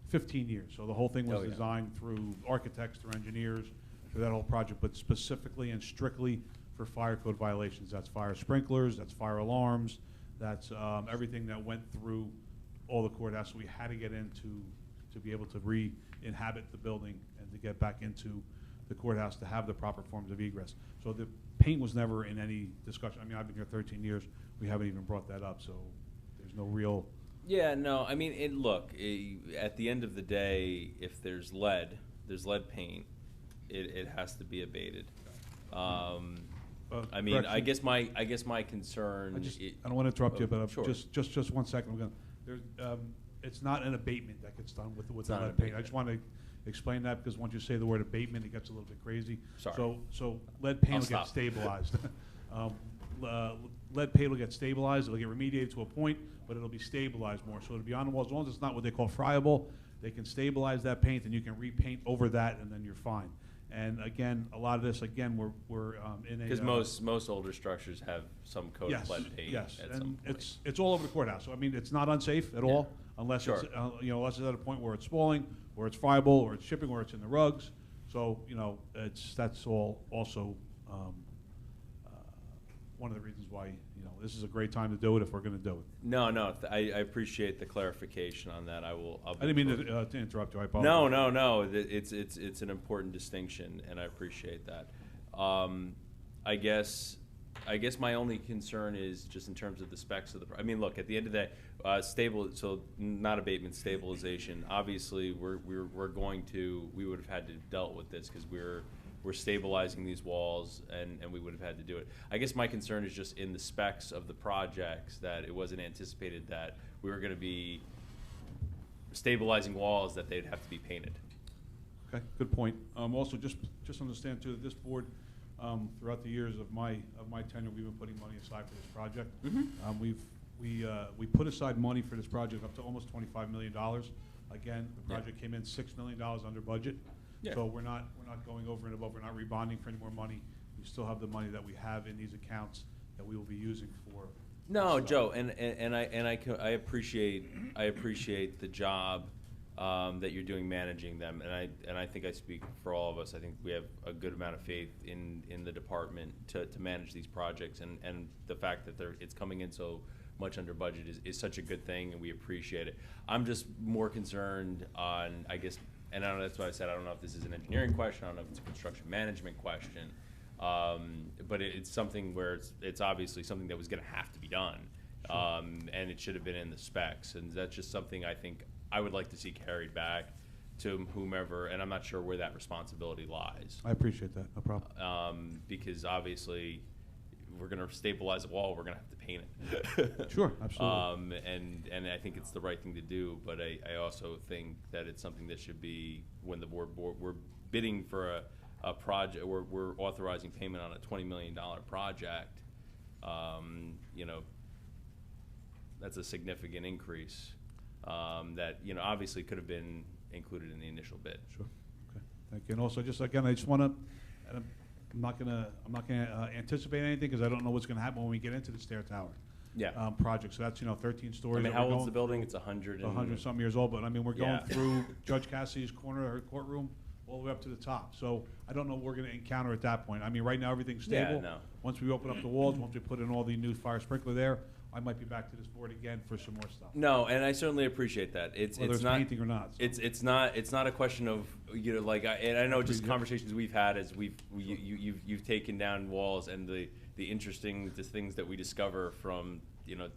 15 years. So the whole thing was designed through architects, through engineers, through that whole project, but specifically and strictly for fire code violations. That's fire sprinklers, that's fire alarms, that's everything that went through all the courthouse. We had to get into to be able to re-inhabit the building and to get back into the courthouse to have the proper forms of egress. So the paint was never in any discussion. I mean, I've been here 13 years. We haven't even brought that up, so there's no real... Yeah, no, I mean, at the end of the day, if there's lead paint, it has to be abated. I mean, I guess my concern... I don't want to interrupt you, but sure. just 1 second. It's not an abatement that gets done with the lead paint. I just want to explain that because once you say the word abatement, it gets a little bit crazy. Sorry. So lead paint will get stabilized. Lead paint will get stabilized. It'll get remediated to a point, but it'll be stabilized more. So it'll be on the walls. As long as it's not what they call friable, they can stabilize that paint, and you can repaint over that, and then you're fine. And again, a lot of this, again, we're in a... Because most older structures have some coat of lead paint. Yes, at and some point. it's all over the courthouse. So I mean, it's not unsafe at all, unless Sure. it's unless it's at a point where it's spoiling, or it's friable, or it's shipping, or it's in the rugs. So that's all also one of the reasons why this is a great time to do it if we're going to do it. No, I appreciate the clarification on that. I'll I didn't mean to interrupt you. I apologize. No. It's an important distinction, and I appreciate that. I guess my only concern is just in terms of the specs of the. I mean, look, at the end of the day, so not abatement, stabilization. Obviously, we would have had to dealt with this because we're stabilizing these walls, and we would have had to do it. I guess my concern is just in the specs of the projects that it wasn't anticipated that we were going to be stabilizing walls that they'd have to be painted. Okay, good point. Also, just understand too that this board, throughout the years of my tenure, we've been putting money aside for this project. We put aside money for this project up to almost $25 million. Again, the project came in $6 million under budget. Yeah. So we're not going over and above. We're not rebonding for any more money. We still have the money that we have in these accounts that we will be using for. No, Joe, and I appreciate the job that you're doing managing them, and I think I speak for all of us. I think we have a good amount of faith in the department to manage these projects, and the fact that it's coming in so much under budget is such a good thing, and we appreciate it. I'm just more concerned on, I guess. And I don't know, that's why I said I don't know if this is an engineering question, I don't know if it's a construction management question, but it's something where it's obviously something that was going to have to be done, and it should have been in the specs, and that's just something I think I would like to see carried back to whomever, and I'm not sure where that responsibility lies. I appreciate that, no problem. Because obviously, we're going to stabilize a wall, we're going to have to paint it. Sure, absolutely. And I think it's the right thing to do, but I also think that it's something that should be, when the board we're bidding for a project, we're authorizing payment on a $20 million project, that's a significant increase that, obviously could have been included in the initial bid. Sure. Okay. Thank you. And also, just again, I just want to. I'm not gonna anticipate anything because I don't know what's gonna happen when we get into the stair tower. Yeah. Project. So that's 13 stories. I mean, that how we're old's the going building? It's 100 and 100-something years old, but I mean, we're going Yeah. through Judge Cassidy's corner, her courtroom, all the way up to the top. So I don't know what we're going to encounter at that point. I mean, right now, everything's Yeah, stable. no. Once we open up the walls, once we put in all the new fire sprinkler there, I might be back to this board again for some more stuff. No, and I certainly appreciate that. Whether it's not painting or not, so. It's not a question of like and I know just conversations we've had as you've taken down walls and the interesting things that we discover from late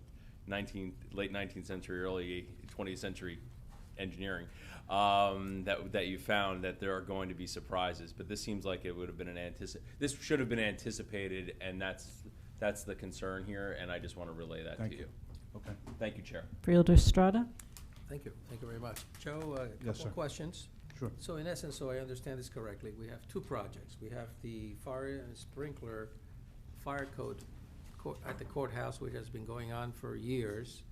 19th century, early 20th century engineering that you found that there are going to be surprises. But this seems like it would have been this should have been anticipated, and that's the concern here, and I just want to relay that to you. Okay. Thank you, Chair. Freeholder Estrada? Thank you. Thank you very much. Joe, a Yes, couple sir. of questions. Sure. So in essence, so I understand this correctly, we have two projects. We have the fire and sprinkler fire code at the courthouse, which has been going on for years.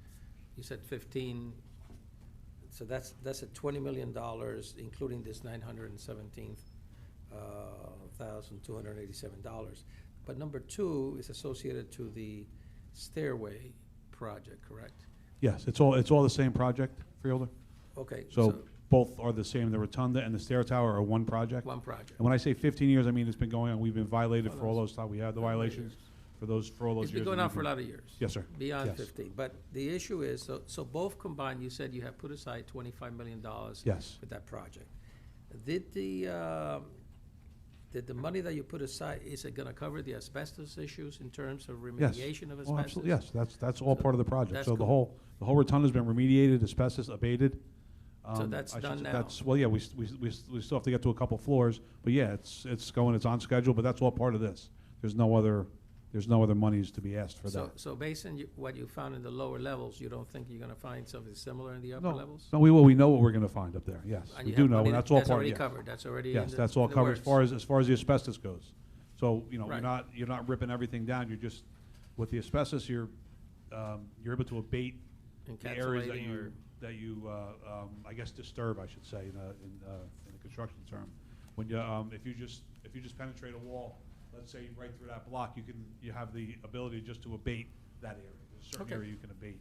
You said 15, so that's at $20 million, including this $917,287. But number two is associated to the stairway project, correct? Yes, it's all the same project, Freeholder. Okay. So both are the same. The rotunda and the stair tower are one project. One project. And when I say 15 years, I mean it's been going on. We've been violated for all those times. We had the violations for all those years. It's been going on for a lot of years. Yes, sir. Beyond Yes. 15. But the issue is, so both combined, you said you have put aside $25 million Yes. for that project. Did the money that you put aside, is it going to cover the asbestos issues in terms of Yes. remediation of asbestos? Oh, absolutely. Yes, that's all part of the project. that's So the cool. whole rotunda's been remediated, asbestos abated. So that's done now? Well, yeah, we still have to get to a couple floors, but yeah, it's on schedule, but that's all part of this. There's no other monies to be asked for that. So based on what you found in the lower levels, you don't think you're going to find something similar in the upper levels? No, we will. We know what we're going to find up there. Yes, And we you do have know, money and that's all that's part. already yes. covered. That's already in Yes, the- that's all in the covered works. as far as the asbestos goes. So Right. you're not ripping everything down. You're just with the asbestos. You're able to abate the areas that you I guess disturb, I should say, in a construction term. When you if you just penetrate a wall, let's say right through that block, you have the ability just to abate that area. There's a certain Okay. area you can abate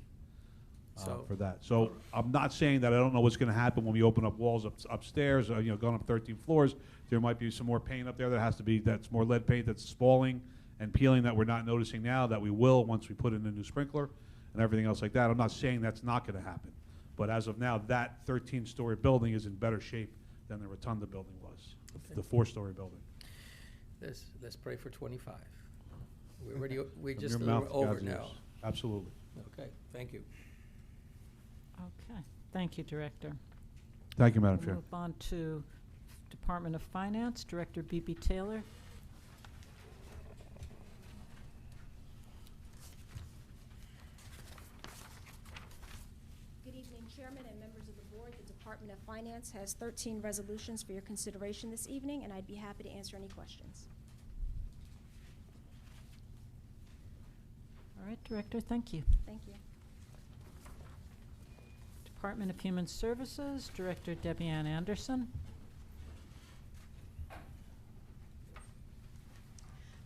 So- for that. So I'm not saying that I don't know what's going to happen when we open up walls upstairs. Going up 13 floors, there might be some more paint up there that's more lead paint that's spalling and peeling that we're not noticing now that we will once we put in the new sprinkler and everything else like that. I'm not saying that's not going to happen. But as of now, that 13-story building is in better shape than the Rotunda building was, Okay. the 4-story building. Let's pray for 25. We're already, we're From just your a little mouth to over God's now. ears. Absolutely. Okay, thank you. Okay, thank you, Director. Thank you, Madam We'll Chair. move on to Department of Finance, Director B.B. Taylor. Good evening, Chairman and members of the board. The Department of Finance has 13 resolutions for your consideration this evening, and I'd be happy to answer any questions. All right, Director, thank you. Thank you. Department of Human Services, Director Debbie Ann Anderson.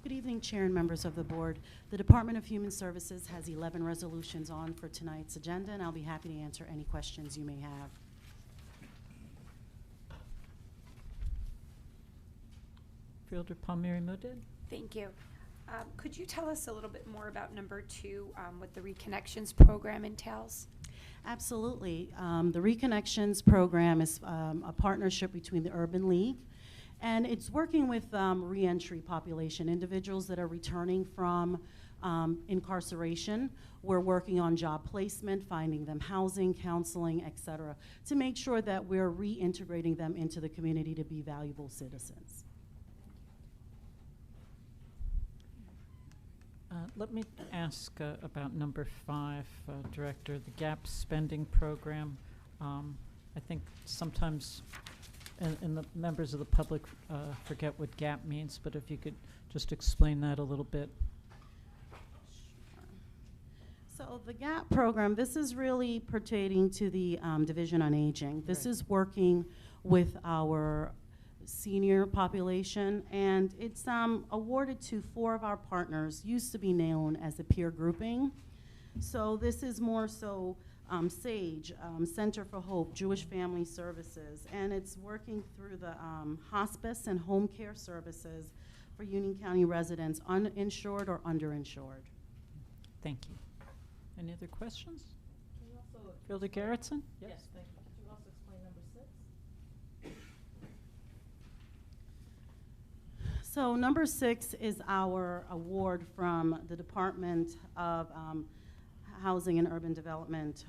Good evening, Chair and members of the board. The Department of Human Services has 11 resolutions on for tonight's agenda, and I'll be happy to answer any questions you may have. Fielder Palmieri Muddin. Thank you. Could you tell us a little bit more about number 2, what the Reconnections program entails? Absolutely. The Reconnections program is a partnership between the Urban League, and it's working with reentry population, individuals that are returning from incarceration. We're working on job placement, finding them housing, counseling, et cetera, to make sure that we're reintegrating them into the community to be valuable citizens. Let me ask about number 5, Director, the GAP spending program. I think sometimes and the members of the public forget what GAP means, but if you could just explain that a little bit. So the GAP program, this is really pertaining to the Division on Aging. This is working with our senior population, and it's awarded to 4 of our partners, used to be known as a peer grouping. So this is more so SAGE, Center for Hope, Jewish Family Services, and it's working through the hospice and home care services for Union County residents, uninsured or underinsured. Thank you. Any other questions? Fielder Garrettson? Yes, thank you. Could you also explain number 6? So number 6 is our award from the Department of Housing and Urban Development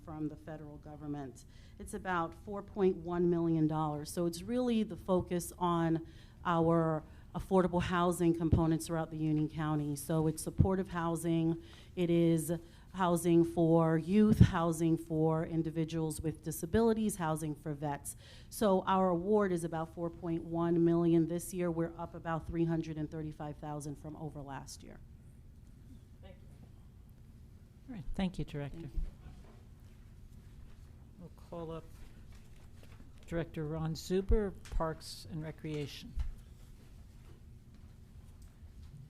from the federal government. It's about $4.1 million. So it's really the focus on our affordable housing components throughout the Union County. So it's supportive housing, it is housing for youth, housing for individuals with disabilities, housing for vets. So our award is about $4.1 million this year. We're up about $335,000 from over last year. Thank you. All right, thank you, Director. Thank you. We'll call up Director Ron Zuber, Parks and Recreation.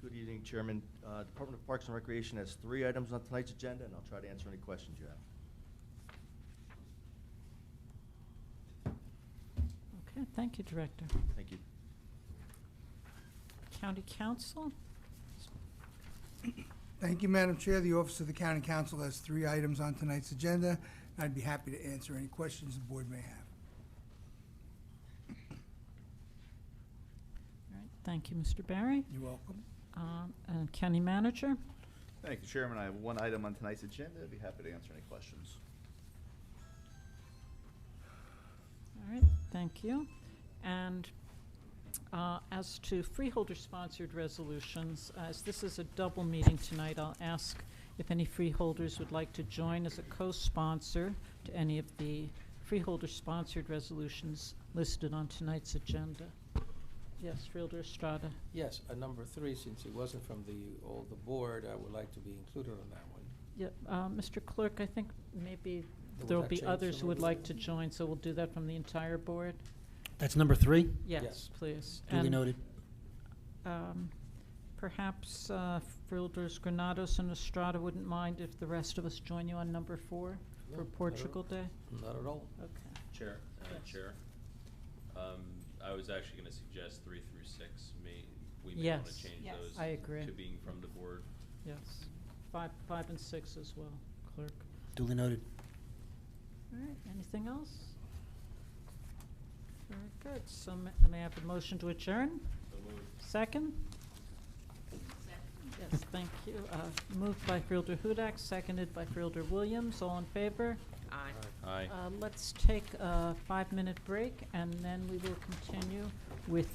Good evening, Chairman. Department of Parks and Recreation has 3 items on tonight's agenda, and I'll try to answer any questions you have. Okay, thank you, Director. Thank you. County Council? Thank you, Madam Chair. The Office of the County Council has 3 items on tonight's agenda. I'd be happy to answer any questions the board may have. All right, thank you, Mr. Barry. You're welcome. And County Manager? Thank you, Chairman. I have 1 item on tonight's agenda. I'd be happy to answer any questions. All right, thank you. And as to freeholder-sponsored resolutions, as this is a double meeting tonight, I'll ask if any freeholders would like to join as a co-sponsor to any of the freeholder-sponsored resolutions listed on tonight's agenda. Yes, Freeholder Estrada. Yes, number 3, since it wasn't from the board, I would like to be included on that one. Yeah, Mr. Clerk, I think maybe Will there will that be change others some who of would the- like to join, so we'll do that from the entire board. That's number 3? Yes, Yes. please. Duly And, noted. Perhaps Freeholders Granados and Estrada wouldn't mind if the rest of us join you on number 4 No, for not at Portugal all. Day? Not at all. Okay. Chair, Yes. Chair. I was actually going to suggest 3 through 6. We may want Yes. to change Yes. those I agree. to being from the board. Yes. 5 and 6 as well, Clerk. Duly noted. All right, anything else? Very good. So may I have a motion to adjourn? So moved. Second? Yes, thank you. Moved by Freeholder Hudak, seconded by Freeholder Williams. All in favor? Aye. Aye. Let's take a 5-minute break, and then we will continue with